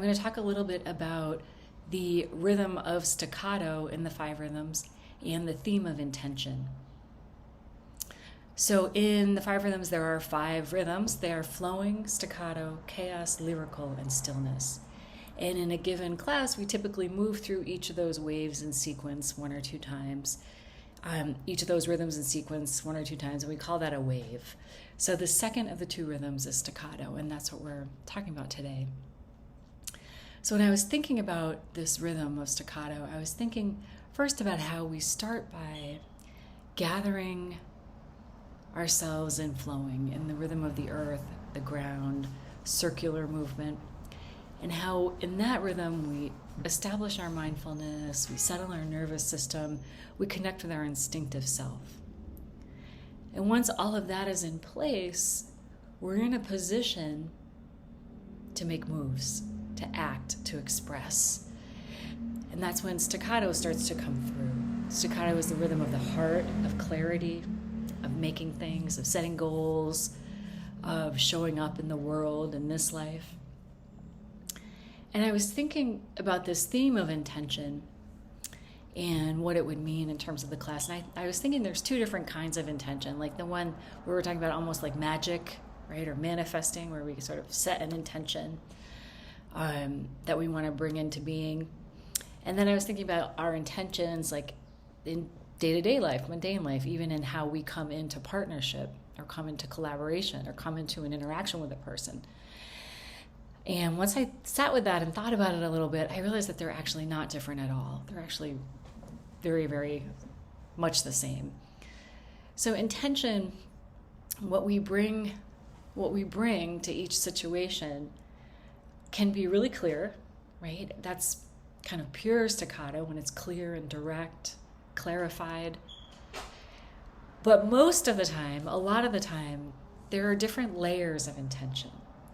going to talk a little bit about the rhythm of staccato in the 5 rhythms and the theme of intention. So in the 5 rhythms, there are 5 rhythms. They are flowing, staccato, chaos, lyrical, and stillness. And in a given class, we typically move through each of those waves in sequence 1 or 2 times. Each of those rhythms in sequence 1 or 2 times, and we call that a wave. So the second of the 2 rhythms is staccato, and that's what we're talking about today. So when I was thinking about this rhythm of staccato, I was thinking first about how we start by gathering ourselves and flowing in the rhythm of the earth, the ground, circular movement, and how in that rhythm we establish our mindfulness, we settle our nervous system, we connect with our instinctive self. And once all of that is in place, we're in a position to make moves, to act, to express. And that's when staccato starts to come through. Staccato is the rhythm of the heart, of clarity, of making things, of setting goals, of showing up in the world, in this life. And I was thinking about this theme of intention and what it would mean in terms of the class. And I was thinking there's 2 different kinds of intention, like the one where we're talking about almost like magic, right, or manifesting, where we sort of set an intention that we want to bring into being. And then I was thinking about our intentions like in day-to-day life, mundane life, even in how we come into partnership or come into collaboration or come into an interaction with a person. And once I sat with that and thought about it a little bit, I realized that they're actually not different at all. They're actually very, very much the same. So intention, what we bring to each situation can be really clear, right? That's kind of pure staccato when it's clear and direct, clarified. But most of the time, a lot of the time, there are different layers of intention,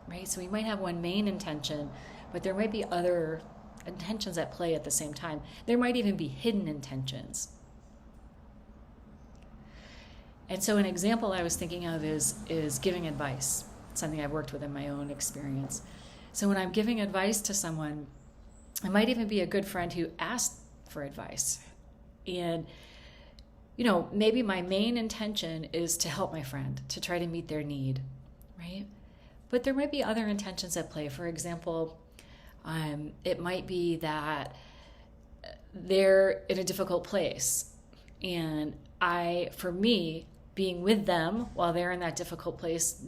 right? So we might have one main intention, but there might be other intentions at play at the same time. There might even be hidden intentions. And so an example I was thinking of is giving advice, something I've worked with in my own experience. So when I'm giving advice to someone, I might even be a good friend who asked for advice. And, maybe my main intention is to help my friend, to try to meet their need, right? But there might be other intentions at play. For example, it might be that they're in a difficult place. And for me, being with them while they're in that difficult place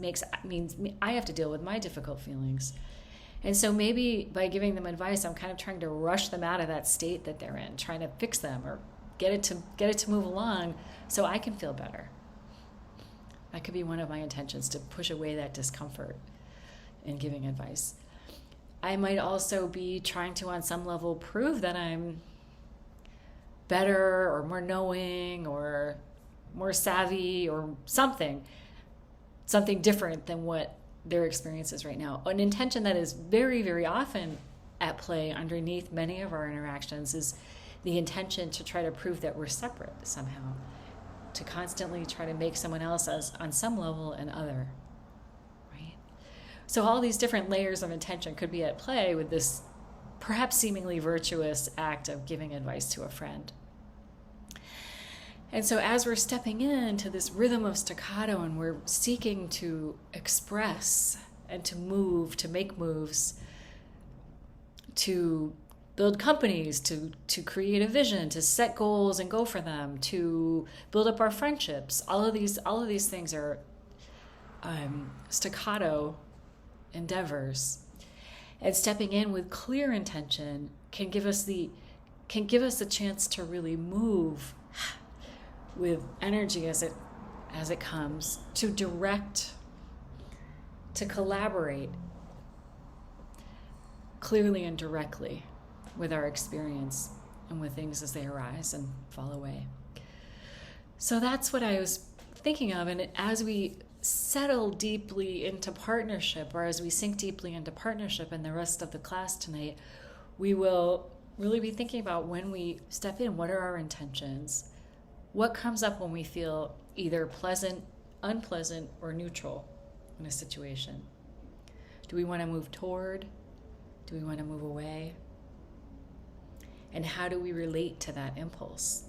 means I have to deal with my difficult feelings. And so maybe by giving them advice, I'm kind of trying to rush them out of that state that they're in, trying to fix them or get it to move along so I can feel better. That could be one of my intentions, to push away that discomfort in giving advice. I might also be trying to, on some level, prove that I'm better or more knowing or more savvy or something different than what their experience is right now. An intention that is very, very often at play underneath many of our interactions is the intention to try to prove that we're separate somehow, to constantly try to make someone else as on some level an other, right? So all these different layers of intention could be at play with this perhaps seemingly virtuous act of giving advice to a friend. And so as we're stepping into this rhythm of staccato and we're seeking to express and to move, to make moves, to build companies, to create a vision, to set goals and go for them, to build up our friendships, all of these things are staccato endeavors. And stepping in with clear intention can give us a chance to really move with energy as it comes, to direct, to collaborate clearly and directly with our experience and with things as they arise and fall away. So that's what I was thinking of. And as we settle deeply into partnership, or as we sink deeply into partnership in the rest of the class tonight, we will really be thinking about, when we step in, what are our intentions? What comes up when we feel either pleasant, unpleasant, or neutral in a situation? Do we want to move toward? Do we want to move away? And how do we relate to that impulse?